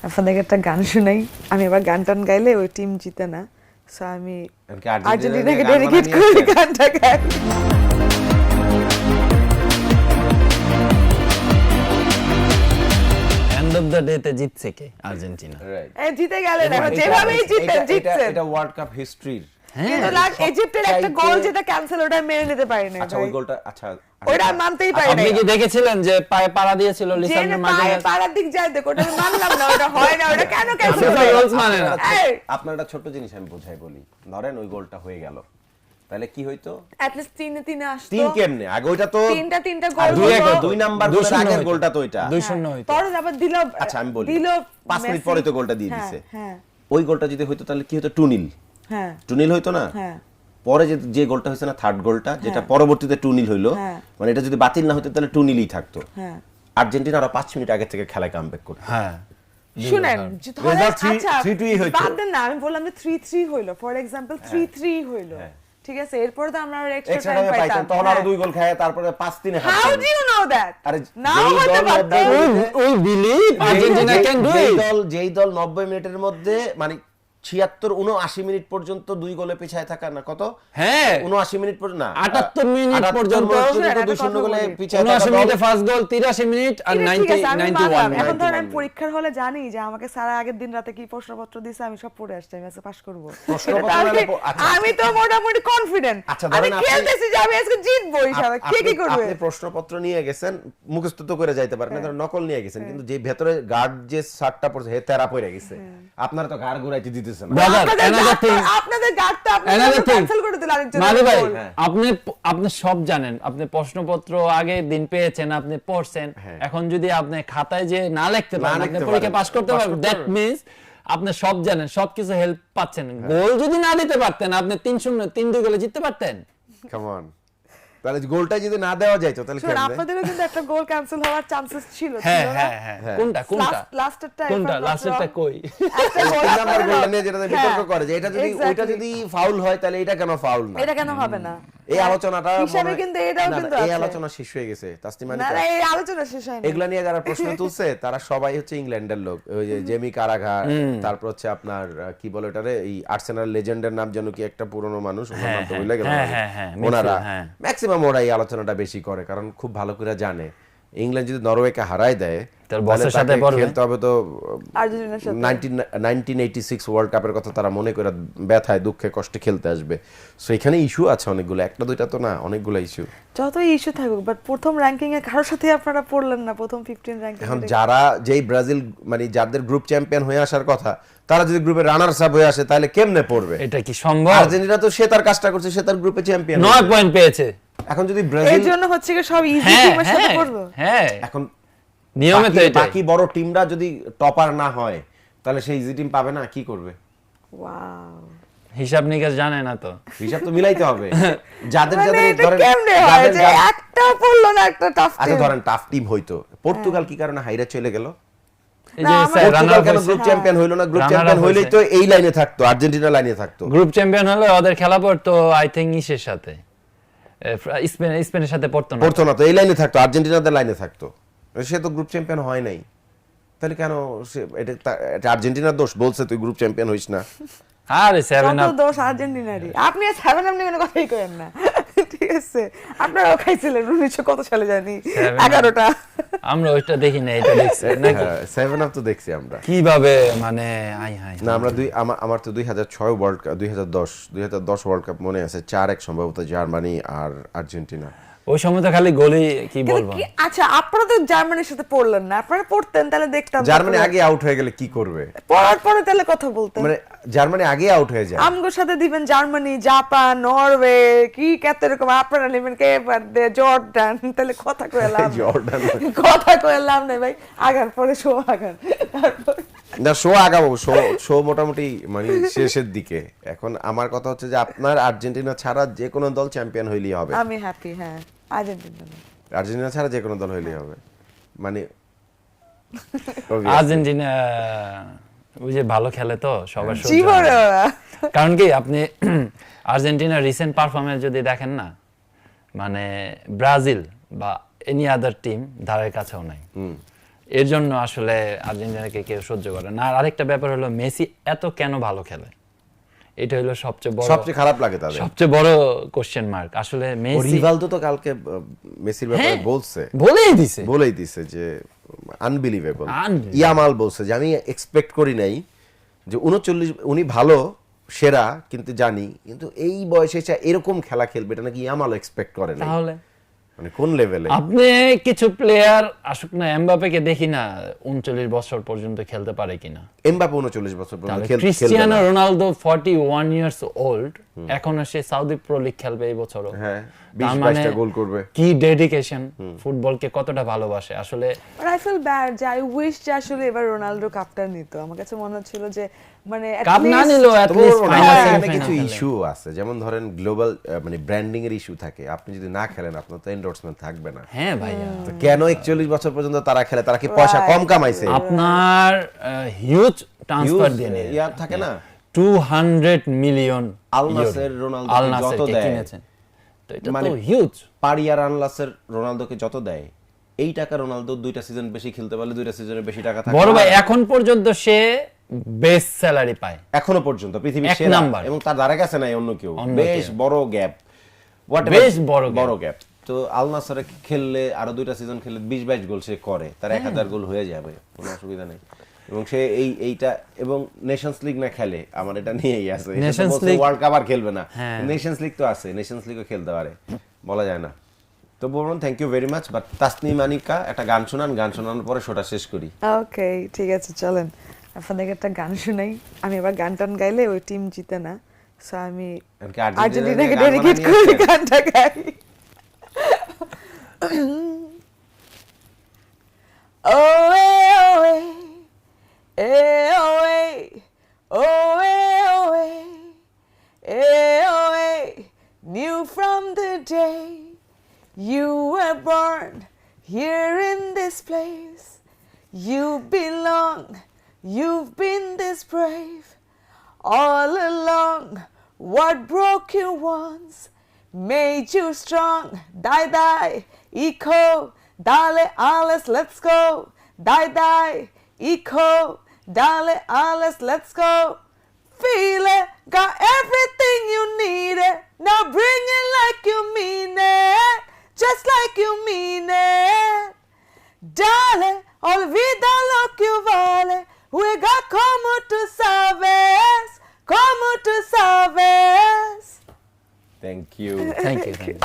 আপনাদেরকে একটা গান শুনাই। আমি আবার গান টান গাইলে ওই টিম জিতে না, সো আমি আর্জেন্টিনাকে ডেডিকেট করি গানটা গাই। এন্ড অফ দ্য ডে তে জিতছে কে? আর্জেন্টিনা। এই জিতে গেলে দেখো যেভাবেই জিতছে এটা ওয়ার্ল্ড কাপ হিস্ট্রির। কিন্তু ইজিপ্টের একটা গোল যেটা ক্যান্সেল, ওটা মেনে নিতে পারি না। আচ্ছা ওই গোলটা আচ্ছা ওটা মানতেই পারি না। আপনি কি দেখেছিলেন যে পায়ে পাড়া দিয়েছিল লিসান্ড্রো মার্টিনেজ? পাড়ার দিক যায় দেখো, ওটা মানলাম না, ওটা হয় না, ওটা কেন ক্যান্সেল FIFA rules মানে না। আপনার একটা ছোট জিনিস আমি বোঝাই বলি, ধরেন ওই গোলটা হয়ে গেল, তাহলে কি হইতো? অ্যাট লিস্ট 3-3 আসতো। 3 কেমনে? আগে ওইটা তো তিনটা গোল দুই নাম্বার করে আগের গোলটা তো ওইটা 2-0 হইতো। পরে আবার দিল। আচ্ছা আমি বলি দিল 5 মিনিট পরে তো গোলটা দিয়ে দিছে। হ্যাঁ ওই গোলটা যদি হইতো তাহলে কি হতো? 2-0। হ্যাঁ 2-0 হইতো না? হ্যাঁ। পরে যে গোলটা হয়েছে না, থার্ড গোলটা, যেটা পরবর্তীতে 2-0 হইলো, মানে এটা যদি বাতিল না হতো তাহলে 2-0ই থাকতো। হ্যাঁ আর্জেন্টিনা আরো 5 মিনিট আগে থেকে খেলায় কামব্যাক করতো। হ্যাঁ শুনেন, Result 3-2 হইতো। বাদ দেন না, আমি বললাম যে 3-3 হইলো, ফর এক্সাম্পল 3-3 হইলো, ঠিক আছে, এরপর তো আমরা এক্সট্রা টাইম পাইতাম, তখন আরো 2 গোল খায়, তারপরে 5-3 হারতাম। How do you know that? আরে নাও হতে পারতো। We believe Argentina can do it. যেই দল 90 মিনিটের মধ্যে মানে 76-79 মিনিট পর্যন্ত 2 গোলে পিছায় থাকা না, কত? হ্যাঁ 79 মিনিট পর্যন্ত না, 78 মিনিট পর্যন্ত 2-0 গোলে পিছায় 79 থাকা মিনিটে ফার্স্ট গোল, 83 মিনিট আর ঠিক আছে, আমি মানলাম। 91 এখন ধরেন আমি পরীক্ষার হলে জানি যে আমাকে স্যার আগের দিন রাতে কি প্রশ্নপত্র দিয়েছে, আমি সব পড়ে আসছি, আমি আজকে পাস করব। আমি তো মোটামুটি কনফিডেন্ট, আচ্ছা, আমি ধরেন আপনি- খেলতেছি যে আমি আজকে জিতবো, হিসাবে কে কি করবে? আপনি প্রশ্নপত্র নিয়ে গেছেন, মুখস্থ তো করে যাইতে পারেন না, ধরেন নকল নিয়ে গেছেন, কিন্তু যে ভেতরে গার্ড যে শার্টটা পড়ছে হে তেরা পড়ে গেছে, আপনারা তো ঘাড় ঘুরাইতে দিতেছে না। আপনাদের গার্ড তো আপনাদের ক্যান্সেল করে দিল আরেকজন। মালি ভাই, আপনি সব জানেন, আপনি প্রশ্নপত্র আগের দিন পেয়েছেন, আপনি পড়ছেন, এখন যদি আপনি খাতায় যে না লিখতে পারেন, আপনি পরীক্ষা পাস করতে পারবেন, দ্যাট মিন্স আপনি সব জানেন, সবকিছু হেল্প পাচ্ছেন। গোল যদি না দিতে পারতেন, আপনি 3-0 3-2 গোলে জিততে পারতেন। কাম অন, তাহলে গোলটা যদি না দেওয়া যাইতো তাহলে শুনুন, কেমনে? আপনাদেরও কিন্তু একটা গোল ক্যান্সেল হওয়ার চান্সেস ছিল, হ্যাঁ ছিল না? হ্যাঁ হ্যাঁ কোনটা কোনটা লাস্টেরটা কোনটা লাস্টেরটা কই? একটা গোল 3 নাম্বার গোলটা নিয়ে যেটা বিতর্ক হ্যাঁ, করে যে এটা যদি exactly. ওইটা যদি ফাউল হয় তাহলে এটা কেন ফাউল না? এটা কেন হবে না? এই আলোচনাটা হিসাবে কিন্তু এটাও কিন্তু এই আছে। আলোচনা শেষ হয়ে গেছে তাসনিমা না না, এই আলোচনা শেষ হয়নি। এগুলা নিয়ে যারা প্রশ্ন তুলছে তারা সবাই হচ্ছে ইংল্যান্ডের লোক, ওই যে জেমি কারাঘা, তারপর হচ্ছে আপনার কি বলে ওটারে, এই আর্সেনাল লেজেন্ডের নাম যেন কি একটা পুরনো মানুষ, ওনার নাম তো ভুলে গেলাম আমি। ওনারা ম্যাক্সিমাম ওরা এই আলোচনাটা বেশি করে, কারণ খুব ভালো করে জানে ইংল্যান্ড যদি নরওয়েকে হারায় দেয় তার বসের সাথে পড়বে, খেলতে হবে তো আর্জেন্টিনার সাথে 1986 ওয়ার্ল্ড কাপের কথা তারা মনে করে ব্যথায় দুঃখে কষ্টে খেলতে আসবে। সো এখানে ইস্যু আছে অনেকগুলো, একটা দুইটা তো না, অনেকগুলো ইস্যু। যতই ইস্যু থাকুক, বাট প্রথম র‍্যাঙ্কিং এ কারোর সাথে আপনারা পড়লেন না, প্রথম 15 র‍্যাঙ্কিং। এখন যারা যেই ব্রাজিল মানে যাদের গ্রুপ চ্যাম্পিয়ন হয়ে আসার কথা, তারা যদি গ্রুপে রানার্স আপ হয়ে আসে তাহলে কেমনে পড়বে? এটা কি সম্ভব? আর্জেন্টিনা তো সে তার কাজটা করছে, সে তার গ্রুপে চ্যাম্পিয়ন 9 পয়েন্ট পেয়েছে। এখন যদি এর ব্রাজিল জন্য হচ্ছে কি সব ইজি হ্যাঁ টিমের সাথে পড়বে। হ্যাঁ এখন নিয়মে তো এটা বাকি বড় টিমরা যদি টপার না হয় তাহলে সেই ইজি টিম পাবে না, কি করবে? ওয়াও, হিসাব নিকাশ জানে না তো, হিসাব তো মিলাইতে হবে। যাদের মানে যাদের এটা ধরেন কেমনে হয় যে একটা পড়লো না, একটা টাফ আচ্ছা টিম। ধরেন টাফ টিম হইতো, পর্তুগাল কি কারণে হাইরা চলে গেল? এই যে পর্তুগাল কেন গ্রুপ চ্যাম্পিয়ন হইলো না? গ্রুপ চ্যাম্পিয়ন হইলেই তো এই লাইনে থাকতো, আর্জেন্টিনা লাইনে থাকতো। গ্রুপ চ্যাম্পিয়ন হলে ওদের খেলা পড়তো আই থিং ইসের সাথে, স্পেনের সাথে পড়তো না তো এই লাইনে থাকতো, আর্জেন্টিনাদের লাইনে থাকতো। সে তো গ্রুপ চ্যাম্পিয়ন হয় নাই, তাহলে কেন সে এটা আর্জেন্টিনার দোষ? বলছে তুই গ্রুপ চ্যাম্পিয়ন হইস না। আরে 7 কত আপ দোষ আর্জেন্টিনারই। আপনি 7 আপ নিয়ে কোনো কথাই করেন না, ঠিক আছে? আপনারাও খাইছিলেন 1900 কত সালে জানি, 11টা। আমরা ওইটা দেখি না, এটা দেখছি নাকি? 7 আপ তো দেখছি আমরা। কিভাবে মানে আই হাই না আমরা আমার তো 2006 ওয়ার্ল্ড কাপ, 2010 ওয়ার্ল্ড কাপ মনে আছে, 4-1 সম্ভবত জার্মানি আর আর্জেন্টিনা। ওই সময় তো খালি গোলি, কি বলবো। আচ্ছা, আপনারা তো জার্মানির সাথে পড়লেন না, আপনারা পড়তেন তাহলে দেখতাম। জার্মানি আগে আউট হয়ে গেলে কি করবে? পড়ার পরে তাহলে কথা বলতেন। মানে জার্মানি আগে আউট হয়ে যায়, আমগোর সাথে দিবেন জার্মানি, জাপান, নরওয়ে, কি কত রকম, আপনারা নেবেন কে জর্ডান, তাহলে কথা কইলাম জর্ডান কথা কইলাম না ভাই, আগার পরে শো আগান, তারপর না শো আগাবো, শো মোটামুটি মানে শেষের দিকে। এখন আমার কথা হচ্ছে যে আপনার আর্জেন্টিনা ছাড়া যে কোনো দল চ্যাম্পিয়ন হইলেই হবে। আমি হ্যাপি। হ্যাঁ, আর্জেন্টিনা ছাড়া যে কোনো দল হইলেই হবে, মানে আর্জেন্টিনা ওই যে ভালো খেলে তো সবার সহ্য হয় জীবনে না। ওরা। কারণ কি আপনি আর্জেন্টিনার রিসেন্ট পারফরম্যান্স যদি দেখেন না, মানে ব্রাজিল বা এনি আদার টিম ধারের কাছেও নাই। এর জন্য আসলে আর্জেন্টিনাকে কেউ সহ্য করে না। আর আরেকটা ব্যাপার হলো মেসি এত কেন ভালো খেলে, এটা হলো সবচেয়ে খারাপ লাগে তাদের, সবচেয়ে বড় কোশ্চেন মার্ক। আসলে মেসি, রিভালদো তো কালকে মেসির ব্যাপারে বলেই দিছে যে আনবিলিভেবল। ইয়ামাল বলছে যে আমি এক্সপেক্ট করি নাই যে 39, উনি ভালো সেরা কিন্তু জানি, কিন্তু এই বয়সে এসে এরকম খেলা খেলবে এটা নাকি ইয়ামাল এক্সপেক্ট করে না। তাহলে মানে কোন লেভেলে আপনি কিছু প্লেয়ার আসুক না, এমবাপেকে দেখি না 39 বছর পর্যন্ত খেলতে পারে কিনা। এমবাপে 39 বছর পর্যন্ত খেলবে না। ক্রিস্টিয়ানো রোনালদো 41 ইয়ার্স ওল্ড, এখনো সে সৌদি প্রো লিগ খেলবে এই বছরও। হ্যাঁ, 20-22টা গোল করবে। কি ডেডিকেশন, ফুটবলকে কতটা ভালোবাসে আসলে। বাট আই ফিল ব্যাড যে আই উইশ যে আসলে এবার রোনাল্ডো কাপটা নিত। আমার কাছে মনে হচ্ছিল যে মানে কাপ না নিলেও at least ফাইনাল এখানে কিছু ইস্যু আছে, যেমন ধরেন গ্লোবাল মানে ব্র্যান্ডিং এর ইস্যু থাকে। আপনি যদি না খেলেন আপনার তো এন্ডোর্সমেন্ট থাকবে না। হ্যাঁ ভাইয়া, তো কেন 41 বছর পর্যন্ত তারা খেলে? তারা কি পয়সা কম কামাইছে? আপনার হিউজ ট্রান্সফার দিয়ে নিয়ে ইয়ার থাকে না 200 মিলিয়ন আল নাসের রোনালদো যত দেয়, তো এটা তো হিউজ। পারিয়ার আনলাসের রোনালদোকে যত দেয়, এই টাকা রোনালদো 2টা সিজন বেশি খেলতে পারলে 2টা সিজনে বেশি টাকা থাকে। বড় ভাই এখন পর্যন্ত সে বেস্ট স্যালারি পায় এখনো পর্যন্ত পৃথিবীর সেরা, এবং তার ধারে কাছে নাই অন্য কেউ। বেশ বড় গ্যাপ, বেশ বড় গ্যাপ। তো আল নাসরে খেললে আরো 2টা সিজন খেললে 20-22 গোল সে করে, তার 1000 গোল হয়ে যাবে, কোনো অসুবিধা নেই। এবং সে এইটা এবং নেশনস লিগ না খেলে, আমার এটা নিয়েই আছে। ওয়ার্ল্ড কাপ আর খেলবে না, নেশনস লিগ তো আছে, নেশনস লিগও খেলতে পারে, বলা যায় না। তো বলুন, thank you very much. But Tasnim Anika একটা গান শোনান, গান শোনানোর পরে শোটা শেষ করি। ওকে, ঠিক আছে, চলেন আপনাদেরকে একটা গান শোনাই। আমি এবার গান টান গাইলে ওই টিম জিতে না, সো আমি আর্জেন্টিনাকে ডেডিকেট করি গানটা গাই। Knew from the day you were born here in this place, you belong, you've been this brave all along. What broke you once made you strong. Die, die, eco, dale, alles, let's go. Die, die, eco, dale, alles, let's go. Feel it, got everything you needed. Now bring it like you mean it, just like you mean it. Dale, olvida lo que vale. We got como tú sabes, como tú sabes. Thank you. Thank you.